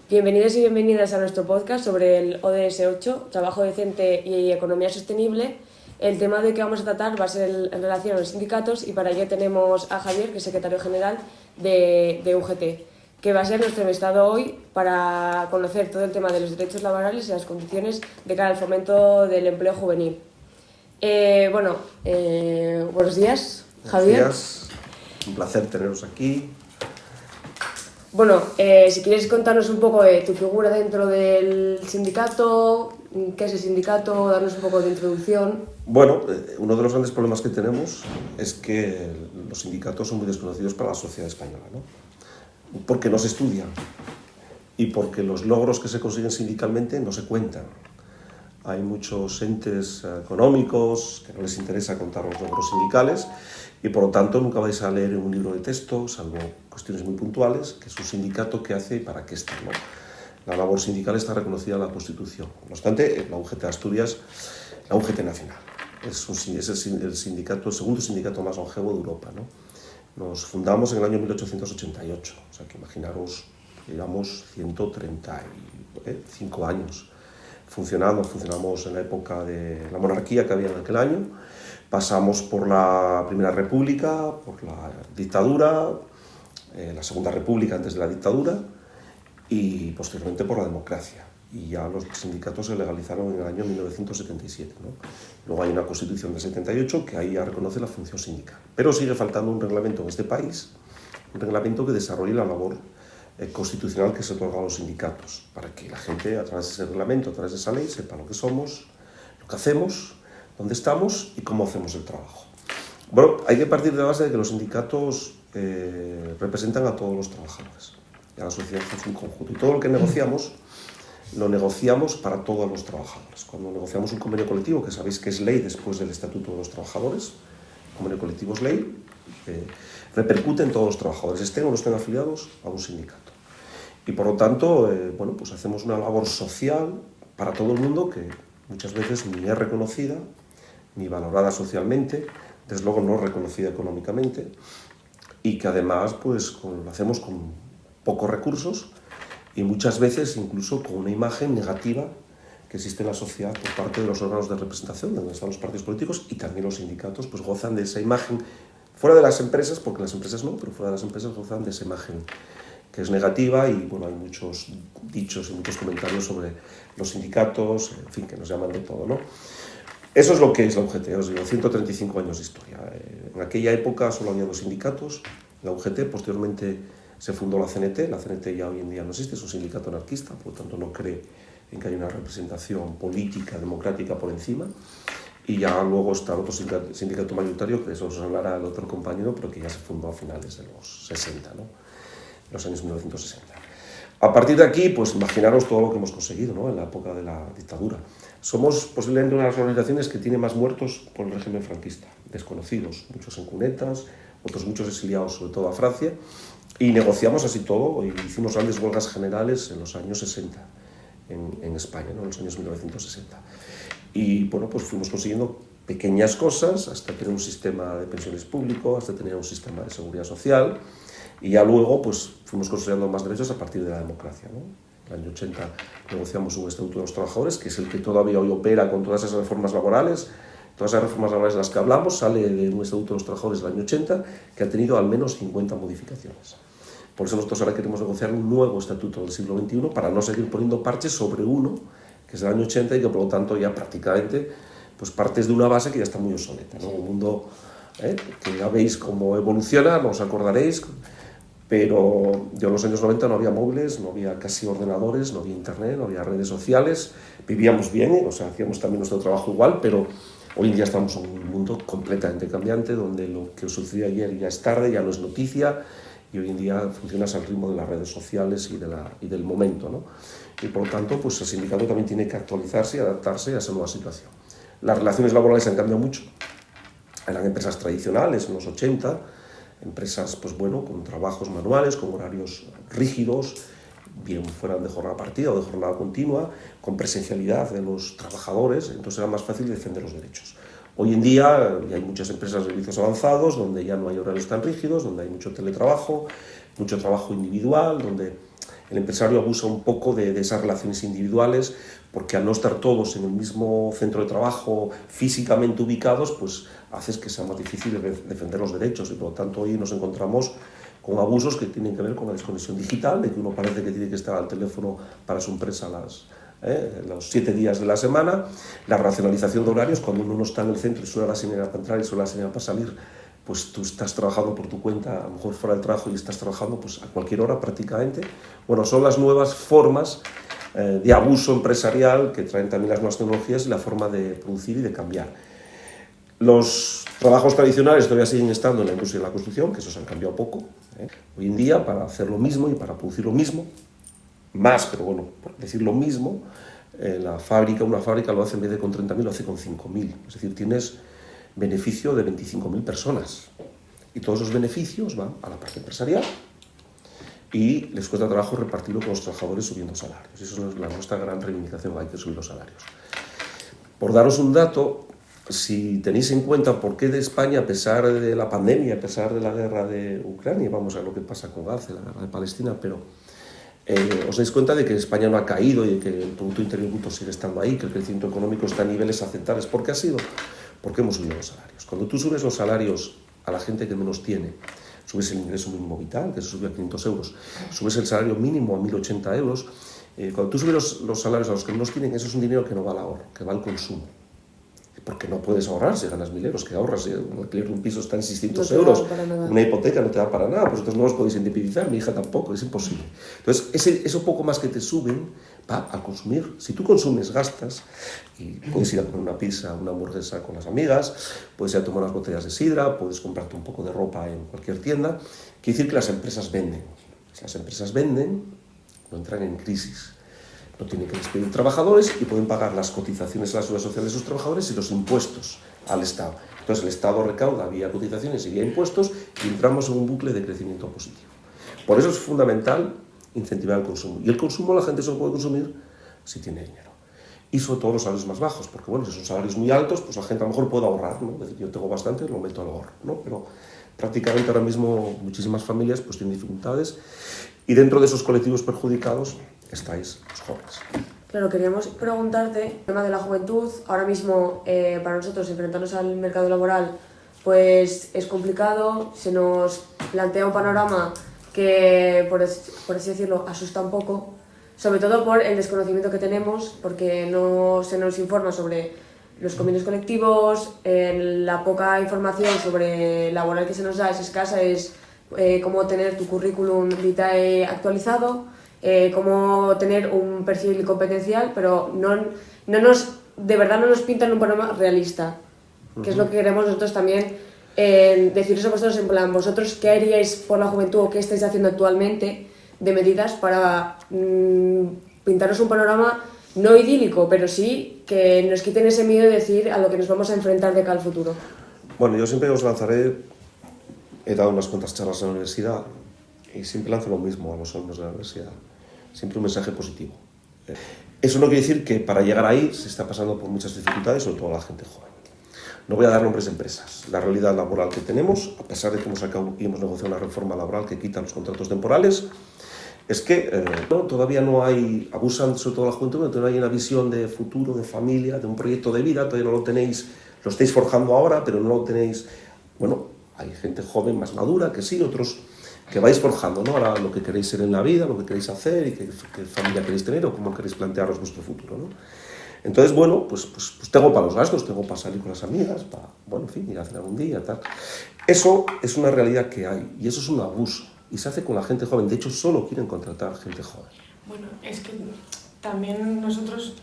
Bienvenidos y bienvenidas a nuestro podcast sobre el ODS 8, Trabajo Decente y Economía Sostenible. El tema de que vamos a tratar va a ser en relación a los sindicatos y para ello tenemos a Javier, que es secretario general de UGT, que va a ser nuestro invitado hoy para conocer todo el tema de los derechos laborales y las condiciones de cara al fomento del empleo juvenil. Buenos días, Javier. Buenos días, un placer teneros aquí. Bueno, si quieres contarnos un poco de tu figura dentro del sindicato, qué es el sindicato, darnos un poco de introducción. Bueno, uno de los grandes problemas que tenemos es que los sindicatos son muy desconocidos para la sociedad española, ¿no? Porque no se estudian y porque los logros que se consiguen sindicalmente no se cuentan. Hay muchos entes económicos que no les interesa contar los logros sindicales y por lo tanto nunca vais a leer en un libro de texto, salvo cuestiones muy puntuales, que es un sindicato qué hace y para qué está, ¿no? La labor sindical está reconocida en la Constitución. No obstante, la UGT Asturias, la UGT Nacional, es el segundo sindicato más longevo de Europa, ¿no? Nos fundamos en el año 1888, o sea que imaginaros, llevamos 135 años. Funcionamos en la época de la monarquía que había en aquel año, pasamos por la Primera República, por la dictadura, la Segunda República antes de la dictadura y posteriormente por la democracia. Y ya los sindicatos se legalizaron en el año 1977, ¿no? Luego hay una Constitución del 78 que ahí ya reconoce la función sindical. Pero sigue faltando un reglamento en este país, un reglamento que desarrolle la labor constitucional que se otorga a los sindicatos, para que la gente, a través de ese reglamento, a través de esa ley, sepa lo que somos, lo que hacemos, dónde estamos y cómo hacemos el trabajo. Bueno, hay que partir de la base de que los sindicatos representan a todos los trabajadores, y a la sociedad en su conjunto. Y todo lo que negociamos, lo negociamos para todos los trabajadores. Cuando negociamos un convenio colectivo, que sabéis que es ley después del Estatuto de los Trabajadores, el convenio colectivo es ley, repercute en todos los trabajadores, estén o no estén afiliados a un sindicato. Y por lo tanto, pues hacemos una labor social para todo el mundo que muchas veces ni es reconocida, ni valorada socialmente, desde luego no reconocida económicamente, y que además pues, lo hacemos con pocos recursos y muchas veces incluso con una imagen negativa que existe en la sociedad por parte de los órganos de representación, donde están los partidos políticos y también los sindicatos, pues gozan de esa imagen fuera de las empresas, porque las empresas no, pero fuera de las empresas gozan de esa imagen que es negativa y bueno, hay muchos dichos y muchos comentarios sobre los sindicatos, en fin, que nos llaman de todo, ¿no? Eso es lo que es la UGT, os digo, 135 años de historia. En aquella época solo había 2 sindicatos, la UGT, posteriormente se fundó la CNT ya hoy en día no existe, es un sindicato anarquista, por lo tanto no cree en que haya una representación política, democrática por encima. Y ya luego está el otro sindicato mayoritario, que de eso os hablará el otro compañero, pero que ya se fundó a finales de los 60, ¿no? Los años 1960. A partir de aquí, pues imaginaros todo lo que hemos conseguido, ¿no? En la época de la dictadura. Somos posiblemente una de las organizaciones que tiene más muertos por el régimen franquista, desconocidos, muchos en cunetas, otros muchos exiliados, sobre todo a Francia, y negociamos así todo, y hicimos grandes huelgas generales en los años 60 en España, ¿no? En los años 1960. Y bueno, pues fuimos consiguiendo pequeñas cosas hasta tener un sistema de pensiones público, hasta tener un sistema de seguridad social y ya luego pues fuimos consolidando más derechos a partir de la democracia, ¿no? En el año 80 negociamos un Estatuto de los Trabajadores, que es el que todavía hoy opera con todas esas reformas laborales. Todas esas reformas laborales de las que hablamos sale de un Estatuto de los Trabajadores del año 80 que ha tenido al menos 50 modificaciones. Por eso nosotros ahora queremos negociar un nuevo Estatuto del siglo XXI para no seguir poniendo parches sobre uno que es del año 80 y que por lo tanto ya prácticamente pues partes de una base que ya está muy obsoleta, ¿no? Un mundo que ya veis cómo evoluciona, no os acordaréis, pero yo en los años 90 no había móviles, no había casi ordenadores, no había internet, no había redes sociales, vivíamos bien, o sea, hacíamos también nuestro trabajo igual, pero hoy en día estamos en un mundo completamente cambiante, donde lo que sucedió ayer ya es tarde, ya no es noticia, y hoy en día funcionas al ritmo de las redes sociales y del momento, ¿no? Y por lo tanto, pues el sindicato también tiene que actualizarse y adaptarse a esa nueva situación. Las relaciones laborales han cambiado mucho. Eran empresas tradicionales en los 80, empresas pues bueno, con trabajos manuales, con horarios rígidos, bien fueran de jornada partida o de jornada continua, con presencialidad de los trabajadores, entonces era más fácil defender los derechos. Hoy en día hay muchas empresas de servicios avanzados donde ya no hay horarios tan rígidos, donde hay mucho teletrabajo, mucho trabajo individual, donde el empresario abusa un poco de esas relaciones individuales, porque al no estar todos en el mismo centro de trabajo físicamente ubicados, pues haces que sea más difícil defender los derechos, y por lo tanto hoy nos encontramos con abusos que tienen que ver con la desconexión digital, de que uno parece que tiene que estar al teléfono para su empresa los 7 días de la semana, la racionalización de horarios, cuando uno no está en el centro y suena la señal para entrar y suena la señal para salir, pues tú estás trabajando por tu cuenta, a lo mejor fuera del trabajo, y estás trabajando pues a cualquier hora prácticamente. Bueno, son las nuevas formas de abuso empresarial que traen también las nuevas tecnologías y la forma de producir y de cambiar. Los trabajos tradicionales todavía siguen estando en la industria de la construcción, que esos han cambiado poco. Hoy en día, para hacer lo mismo y para producir lo mismo, más, pero bueno, por decir lo mismo, una fábrica lo hace en vez de con 30.000, lo hace con 5.000. Es decir, tienes beneficio de 25.000 personas. Y todos esos beneficios van a la parte empresarial y les cuesta trabajo repartirlo con los trabajadores subiendo salarios. Eso es nuestra gran reivindicación, hay que subir los salarios. Por daros un dato, si tenéis en cuenta por qué de España, a pesar de la pandemia, a pesar de la guerra de Ucrania, vamos a ver lo que pasa con Gaza, la guerra de Palestina, pero os dais cuenta de que España no ha caído y de que el Producto Interior Bruto sigue estando ahí, que el crecimiento económico está a niveles aceptables. ¿Por qué ha sido? Porque hemos subido los salarios. Cuando tú subes los salarios a la gente que menos tiene, subes el ingreso mínimo vital, que se sube a 500 euros, subes el salario mínimo a 1.080 euros, cuando tú subes los salarios a los que menos tienen, eso es un dinero que no va al ahorro, que va al consumo. Porque no puedes ahorrar si ganas 1.000 euros, que ahorras, un alquiler de un piso está en 600 euros, una hipoteca no te da para nada, vosotros no os podéis independizar, mi hija tampoco, es imposible. Entonces, eso poco más que te suben va a consumir. Si tú consumes, gastas, y puedes ir a comer una pizza, una hamburguesa con las amigas, puedes ir a tomar unas botellas de sidra, puedes comprarte un poco de ropa en cualquier tienda. Quiere decir que las empresas venden. Si las empresas venden, no entran en crisis. No tienen que despedir trabajadores y pueden pagar las cotizaciones a la seguridad social de sus trabajadores y los impuestos al Estado. Entonces el Estado recauda vía cotizaciones y vía impuestos y entramos en un bucle de crecimiento positivo. Por eso es fundamental incentivar el consumo. Y el consumo la gente solo puede consumir si tiene dinero. Y sobre todo los salarios más bajos, porque bueno, si son salarios muy altos, pues la gente a lo mejor puede ahorrar, ¿no? Es decir, yo tengo bastante, lo meto al ahorro, ¿no? Pero prácticamente ahora mismo muchísimas familias pues tienen dificultades y dentro de esos colectivos perjudicados estáis los jóvenes. Claro, queríamos preguntarte, el tema de la juventud, ahora mismo para nosotros enfrentarnos al mercado laboral pues es complicado, se nos plantea un panorama que, por así decirlo, asusta un poco, sobre todo por el desconocimiento que tenemos, porque no se nos informa sobre los convenios colectivos, la poca información sobre laboral que se nos da es escasa, es cómo tener tu currículum vitae actualizado, cómo tener un perfil competencial, pero de verdad no nos pintan un panorama realista, que es lo que queremos nosotros también deciros a vosotros, en plan, vosotros qué haríais por la juventud o qué estáis haciendo actualmente de medidas para pintaros un panorama no idílico, pero sí que nos quiten ese miedo de decir a lo que nos vamos a enfrentar de cara al futuro. Bueno, yo siempre os lanzaré, he dado unas cuantas charlas en la universidad y siempre lanzo lo mismo a los alumnos de la universidad, siempre un mensaje positivo. Eso no quiere decir que para llegar ahí se está pasando por muchas dificultades, sobre todo la gente joven. No voy a dar nombres de empresas. La realidad laboral que tenemos, a pesar de que hemos sacado y hemos negociado una reforma laboral que quita los contratos temporales, es que todavía no hay, abusan sobre todo la juventud, no hay una visión de futuro, de familia, de un proyecto de vida, todavía no lo tenéis, lo estáis forjando ahora, pero no lo tenéis. Bueno, hay gente joven más madura que sí, otros que vais forjando, ¿no? Ahora lo que queréis ser en la vida, lo que queréis hacer y qué familia queréis tener o cómo queréis plantearos vuestro futuro, ¿no? Entonces, bueno, pues tengo para los gastos, tengo para salir con las amigas, para, bueno, en fin, ir a cenar un día, tal. Eso es una realidad que hay y eso es un abuso y se hace con la gente joven. De hecho, solo quieren contratar gente joven. Bueno, es que también nosotros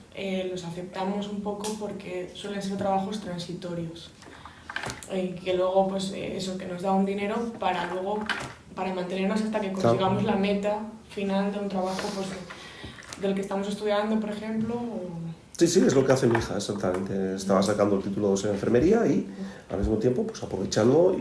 los aceptamos un poco porque suelen ser trabajos transitorios. Que luego, pues eso, que nos da un dinero para luego, para mantenernos hasta que consigamos la meta final de un trabajo pues, del que estamos estudiando, por ejemplo. Sí, es lo que hace mi hija, exactamente. Estaba sacando el título de enfermería y al mismo tiempo pues aprovechando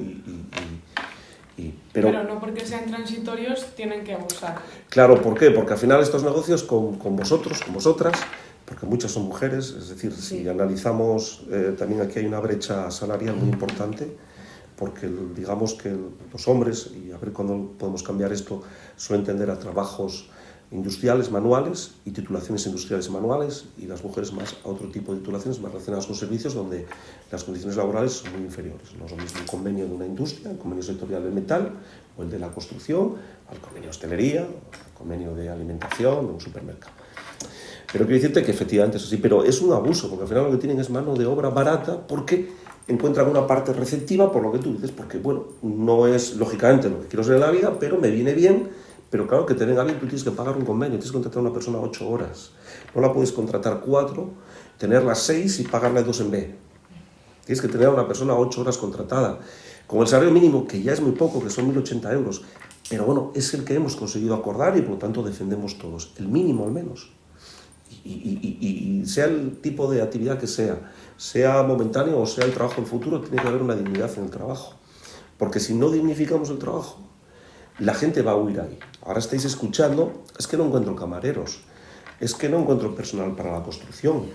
pero no porque sean transitorios tienen que abusar. Claro, ¿por qué? Porque al final estos negocios con vosotros, con vosotras, porque muchas son mujeres, es decir, si analizamos, también aquí hay una brecha salarial muy importante, porque digamos que los hombres, y a ver cuándo podemos cambiar esto, suelen tender a trabajos industriales manuales y titulaciones industriales y manuales, y las mujeres más a otro tipo de titulaciones más relacionadas con servicios donde las condiciones laborales son muy inferiores. No es lo mismo un convenio de una industria, el convenio sectorial del metal o el de la construcción, al convenio de hostelería, al convenio de alimentación, de un supermercado. Pero quiero decirte que efectivamente es así, pero es un abuso, porque al final lo que tienen es mano de obra barata porque encuentran una parte receptiva por lo que tú dices, porque bueno, no es lógicamente lo que quiero ser en la vida, pero me viene bien. Pero claro, que te venga bien, tú tienes que pagar un convenio, tienes que contratar a una persona 8 horas. No la puedes contratar 4, tenerla 6 y pagarle 2 en B. Tienes que tener a una persona 8 horas contratada, con el salario mínimo, que ya es muy poco, que son 1.080 euros. Pero bueno, es el que hemos conseguido acordar y por lo tanto defendemos todos, el mínimo al menos. Y sea el tipo de actividad que sea momentáneo o sea el trabajo del futuro, tiene que haber una dignidad en el trabajo. Porque si no dignificamos el trabajo, la gente va a huir ahí. Ahora estáis escuchando, es que no encuentro camareros, es que no encuentro personal para la construcción.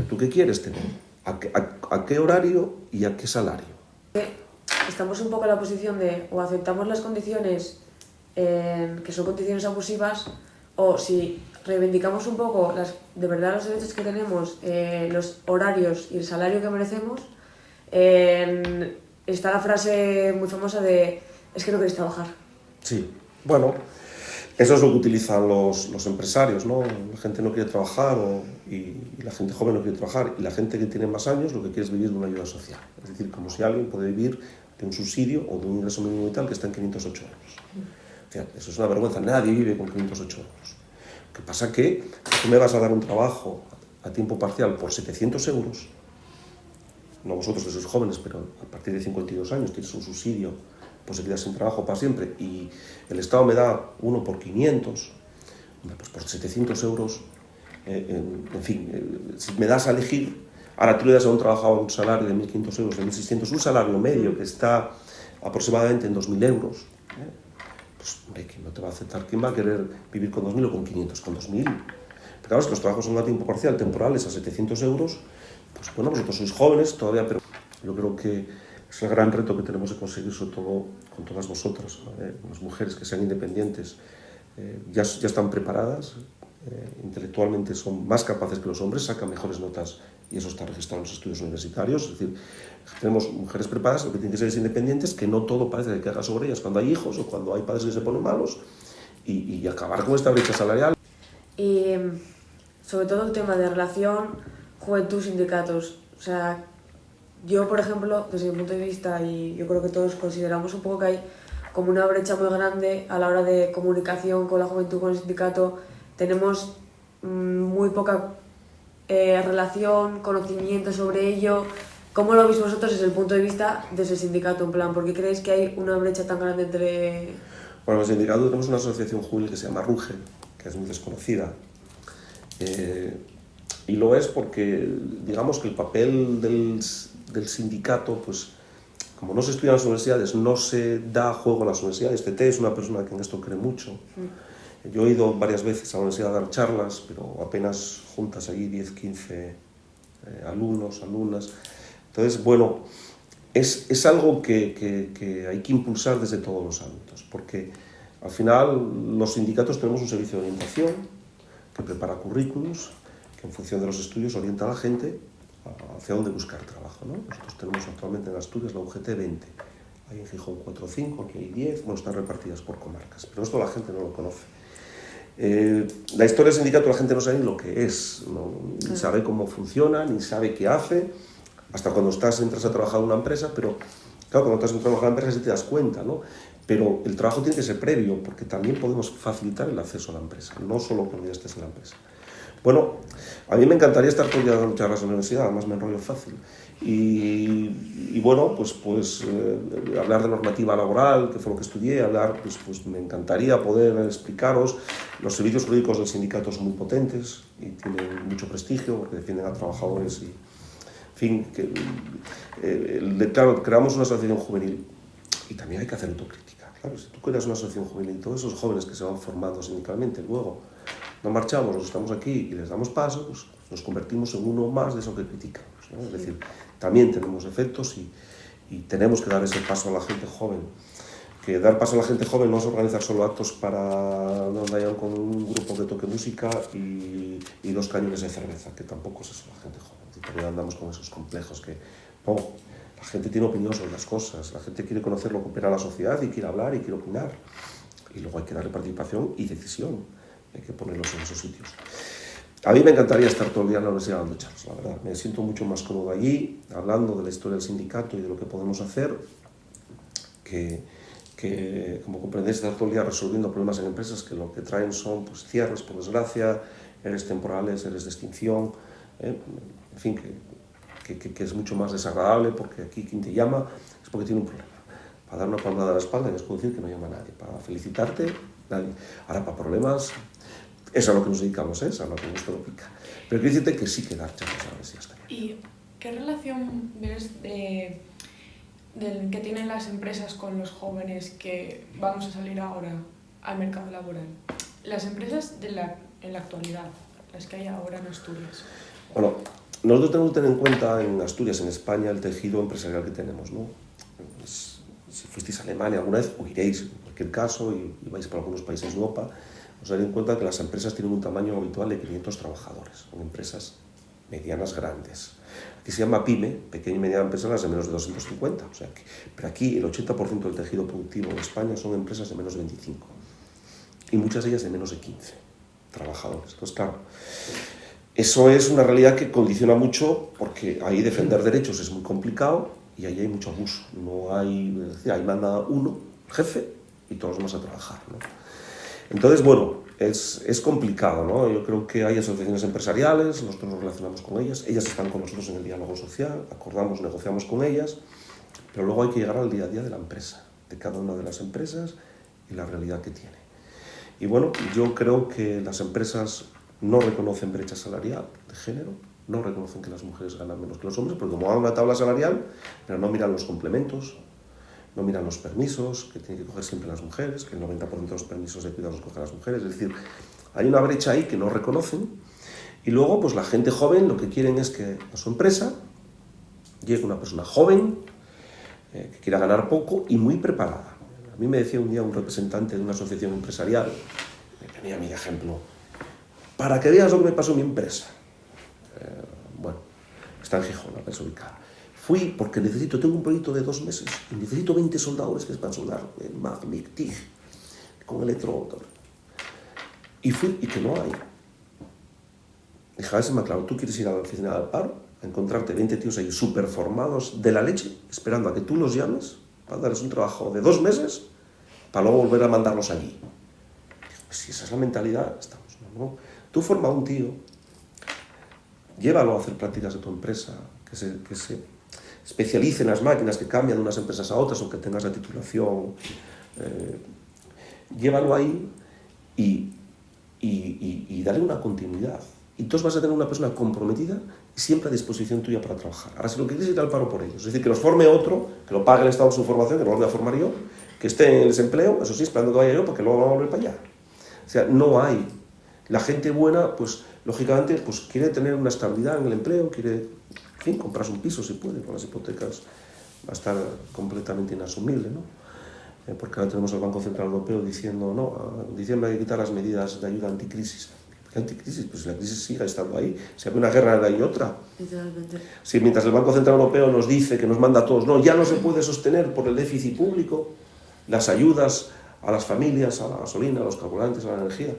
¿Tú qué quieres tener? ¿A qué horario y a qué salario? Estamos un poco en la posición de o aceptamos las condiciones que son condiciones abusivas, o si reivindicamos un poco de verdad los derechos que tenemos, los horarios y el salario que merecemos. Está la frase muy famosa de es que no queréis trabajar. Sí, bueno, eso es lo que utilizan los empresarios, ¿no? La gente no quiere trabajar y la gente joven no quiere trabajar, y la gente que tiene más años lo que quiere es vivir de una ayuda social. Es decir, como si alguien puede vivir de un subsidio o de un ingreso mínimo vital que está en 508 euros. O sea, eso es una vergüenza, nadie vive con 508 euros. Lo que pasa que tú me vas a dar un trabajo a tiempo parcial por 700 euros, no vosotros que sois jóvenes, pero a partir de 52 años tienes un subsidio, pues se queda sin trabajo para siempre, y el Estado me da uno por 500, pues por 700 euros, en fin, si me das a elegir, ahora tú le das a un trabajador un salario de 1.500 euros, de 1.600, un salario medio que está aproximadamente en 2.000 euros, pues hombre, ¿quién no te va a aceptar? ¿Quién va a querer vivir con 2.000 o con 500? Con 2.000. Pero claro, si los trabajos son a tiempo parcial, temporales, a 700 euros, pues bueno, vosotros sois jóvenes todavía, pero yo creo que es el gran reto que tenemos que conseguir, sobre todo con todas vosotras, las mujeres que sean independientes, ya están preparadas, intelectualmente son más capaces que los hombres, sacan mejores notas y eso está registrado en los estudios universitarios. Es decir, tenemos mujeres preparadas, lo que tienen que ser es independientes, que no todo parece que caiga sobre ellas cuando hay hijos o cuando hay padres que se ponen malos, y acabar con esta brecha salarial. Y sobre todo el tema de relación juventud-sindicatos. O sea, yo, por ejemplo, desde mi punto de vista, y yo creo que todos consideramos un poco que hay como una brecha muy grande a la hora de comunicación con la juventud, con el sindicato. Tenemos muy poca relación, conocimiento sobre ello. ¿Cómo lo veis vosotros desde el punto de vista de ese sindicato? En plan, ¿por qué creéis que hay una brecha tan grande entre...? Bueno, en el sindicato tenemos una asociación juvenil que se llama RUGE, que es muy desconocida. Y lo es porque, digamos que el papel del sindicato, pues, como no se estudia en las universidades, no se da juego en las universidades. Tete es una persona que en esto cree mucho. Yo he ido varias veces a la universidad a dar charlas, pero apenas juntas allí 10, 15 alumnos, alumnas. Entonces, bueno, es algo que hay que impulsar desde todos los ámbitos, porque al final los sindicatos tenemos un servicio de orientación que prepara currículums, que en función de los estudios orienta a la gente hacia dónde buscar trabajo, ¿no? Nosotros tenemos actualmente en Asturias la UGT 20, hay en Gijón 4 o 5, aquí hay 10, bueno, están repartidas por comarcas, pero esto la gente no lo conoce. La historia del sindicato la gente no sabe ni lo que es, ni sabe cómo funciona, ni sabe qué hace, hasta cuando entras a trabajar en una empresa, pero claro, cuando estás a trabajar en una empresa sí te das cuenta, ¿no? Pero el trabajo tiene que ser previo, porque también podemos facilitar el acceso a la empresa, no solo cuando ya estés en la empresa. Bueno, a mí me encantaría estar todo el día dando charlas en la universidad, además me enrollo fácil. Y bueno, pues hablar de normativa laboral, que fue lo que estudié, pues me encantaría poder explicaros. Los servicios jurídicos del sindicato son muy potentes y tienen mucho prestigio porque defienden a trabajadores y, en fin, claro, creamos una asociación juvenil y también hay que hacer autocrítica. Claro, si tú creas una asociación juvenil y todos esos jóvenes que se van formando sindicalmente luego no marchamos, nos estamos aquí y les damos paso, pues nos convertimos en uno más de eso que criticamos, ¿no? Es decir, también tenemos efectos y tenemos que dar ese paso a la gente joven que dar paso a la gente joven no es organizar solo actos para donde hayan con un grupo que toque música y 2 cañones de cerveza, que tampoco es eso la gente joven. Y todavía andamos con esos complejos que la gente tiene opinión sobre las cosas, la gente quiere conocer lo que opera la sociedad y quiere hablar y quiere opinar. Y luego hay que darle participación y decisión, hay que ponerlos en esos sitios. A mí me encantaría estar todo el día en la universidad dando charlas, la verdad. Me siento mucho más cómodo allí, hablando de la historia del sindicato y de lo que podemos hacer, que como comprendéis, estar todo el día resolviendo problemas en empresas que lo que traen son pues, cierres, por desgracia, eres temporales, eres de extinción, en fin, que es mucho más desagradable porque aquí quien te llama es porque tiene un problema. Para dar una palmada a la espalda, ya os puedo decir que no llama a nadie. Para felicitarte, nadie. Ahora, para problemas, eso es a lo que nos dedicamos, es a lo que gusto lo pica. Pero quiero decirte que sí que dar charlas a ver si está bien. ¿Y qué relación ves que tienen las empresas con los jóvenes que vamos a salir ahora al mercado laboral? Las empresas en la actualidad, las que hay ahora en Asturias. Bueno, nosotros tenemos que tener en cuenta en Asturias, en España, el tejido empresarial que tenemos, ¿no? Si fuisteis a Alemania alguna vez, o iréis, en cualquier caso, y vais por algunos países de Europa, os daréis cuenta que las empresas tienen un tamaño habitual de 500 trabajadores. Son empresas medianas grandes. Aquí se llama PYME, pequeña y mediana empresa, las de menos de 250. O sea pero aquí el 80% del tejido productivo en España son empresas de menos de 25. Y muchas de ellas de menos de 15 trabajadores. Entonces, claro, eso es una realidad que condiciona mucho porque ahí defender derechos es muy complicado y ahí hay mucho abuso. No hay, es decir, ahí manda uno, jefe, y todos vamos a trabajar, ¿no? Entonces, bueno, es complicado, ¿no? Yo creo que hay asociaciones empresariales, nosotros nos relacionamos con ellas están con nosotros en el diálogo social, acordamos, negociamos con ellas, pero luego hay que llegar al día a día de la empresa, de cada una de las empresas y la realidad que tiene. Y bueno, yo creo que las empresas no reconocen brecha salarial de género, no reconocen que las mujeres ganan menos que los hombres, porque como hagan una tabla salarial, pero no miran los complementos, no miran los permisos, que tienen que coger siempre las mujeres, que el 90% de los permisos de cuidado los cogen las mujeres. Es decir, hay una brecha ahí que no reconocen. Y luego, pues la gente joven lo que quieren es que a su empresa llegue una persona joven, que quiera ganar poco y muy preparada. A mí me decía un día un representante de una asociación empresarial, me ponía a mí de ejemplo, para que veas lo que me pasó en mi empresa. Bueno, está en Gijón, la empresa ubicada. Fui porque tengo un proyecto de 2 meses y necesito 20 soldadores que van a soldar en MAG, MIG, TIG, con electromotor. Y fui y que no hay. Dije, a ver si me aclaro, tú quieres ir a la oficina del paro, a encontrarte 20 tíos ahí súper formados de la leche, esperando a que tú los llames para darles un trabajo de 2 meses, para luego volver a mandarlos allí. Digo, pues si esa es la mentalidad, estamos, ¿no? Tú forma a un tío, llévalo a hacer prácticas de tu empresa, que se especialice en las máquinas que cambian de unas empresas a otras o que tengas la titulación, llévalo ahí y dale una continuidad. Y entonces vas a tener una persona comprometida y siempre a disposición tuya para trabajar. Ahora, si lo que quieres es ir al paro por ellos, es decir, que los forme otro, que lo pague el Estado su formación, que lo vuelva a formar yo, que esté en el desempleo, eso sí, esperando que vaya yo, porque luego va a volver para allá. O sea, no hay. La gente buena, pues, lógicamente, pues, quiere tener una estabilidad en el empleo, quiere, en fin, comprarse un piso si puede, con las hipotecas va a estar completamente inasumible, ¿no? Porque ahora tenemos al Banco Central Europeo diciendo, no, en diciembre hay que quitar las medidas de ayuda anticrisis. ¿Qué anticrisis? Pues si la crisis sigue estando ahí, si hay una guerra hay otra. Literalmente. Si mientras el Banco Central Europeo nos dice que nos manda a todos, no, ya no se puede sostener por el déficit público las ayudas a las familias, a la gasolina, a los carburantes, a la energía.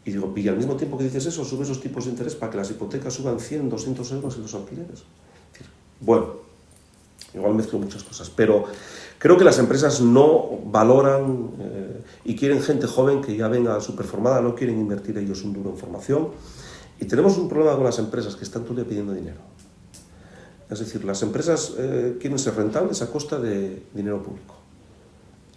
Y digo, y al mismo tiempo que dices eso, sube esos tipos de interés para que las hipotecas suban 100, 200 euros en los alquileres. Es decir, bueno, igual mezclo muchas cosas, pero creo que las empresas no valoran y quieren gente joven que ya venga superformada, no quieren invertir ellos un duro en formación. Y tenemos un problema con las empresas que están todo el día pidiendo dinero. Es decir, las empresas quieren ser rentables a costa de dinero público.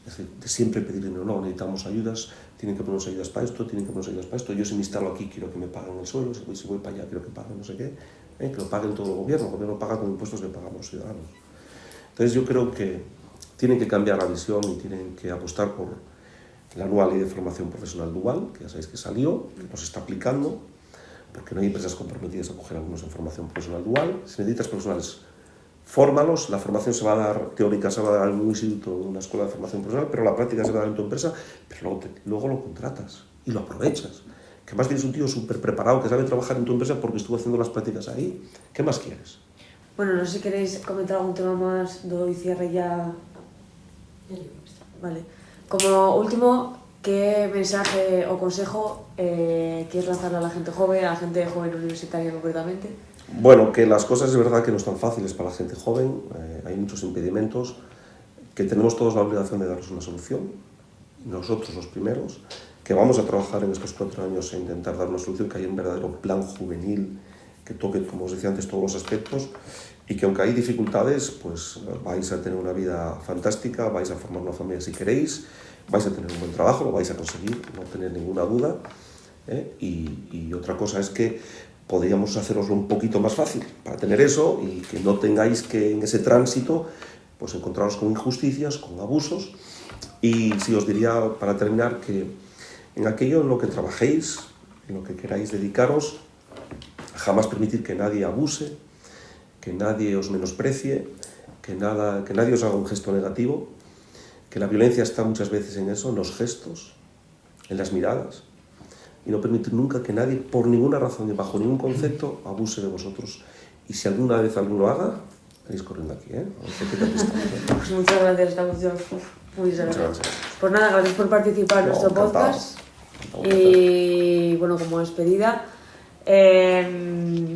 Es decir, de siempre pedir dinero, no, necesitamos ayudas, tienen que ponernos ayudas para esto, tienen que ponernos ayudas para esto, yo si me instalo aquí quiero que me paguen el suelo, si voy para allá quiero que paguen no sé qué, que lo paguen todo el gobierno paga con impuestos que pagamos los ciudadanos. Entonces yo creo que tienen que cambiar la visión y tienen que apostar por la nueva ley de formación profesional dual, que ya sabéis que salió, que no se está aplicando, porque no hay empresas comprometidas a coger algunos en formación profesional dual. Si necesitas profesionales fórmalos, la formación se va a dar, teórica se va a dar en un instituto, en una escuela de formación profesional, pero la práctica se va a dar en tu empresa, pero luego lo contratas y lo aprovechas. Que además tienes un tío súper preparado que sabe trabajar en tu empresa porque estuvo haciendo las prácticas ahí. ¿Qué más quieres? Bueno, no sé si queréis comentar algún tema más, doy cierre ya. Vale. Como último, ¿qué mensaje o consejo quieres lanzarle a la gente joven, a la gente joven universitaria concretamente? Bueno, que las cosas es verdad que no están fáciles para la gente joven, hay muchos impedimentos, que tenemos todos la obligación de darles una solución, nosotros los primeros, que vamos a trabajar en estos 4 años en intentar dar una solución, que haya un verdadero plan juvenil que toque, como os decía antes, todos los aspectos, y que aunque hay dificultades, pues vais a tener una vida fantástica, vais a formar una familia si queréis, vais a tener un buen trabajo, lo vais a conseguir, no tener ninguna duda, y otra cosa es que podríamos haceroslo un poquito más fácil para tener eso y que no tengáis que en ese tránsito pues encontraros con injusticias, con abusos. Y sí os diría para terminar que en aquello en lo que trabajéis, en lo que queráis dedicaros, jamás permitir que nadie abuse, que nadie os menosprecie, que nadie os haga un gesto negativo, que la violencia está muchas veces en eso, en los gestos, en las miradas, y no permitir nunca que nadie, por ninguna razón y bajo ningún concepto, abuse de vosotros. Y si alguna vez alguno lo haga, veréis corriendo aquí, ¿eh? Pues muchas gracias, estamos ya muy gracias. Pues nada, gracias por participar en nuestro podcast. Y bueno, como despedida,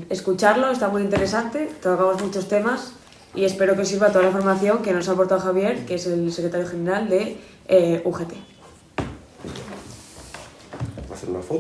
escucharlo, está muy interesante, tocamos muchos temas y espero que os sirva toda la información que nos ha aportado Javier, que es el secretario general de UGT. Hacer una foto.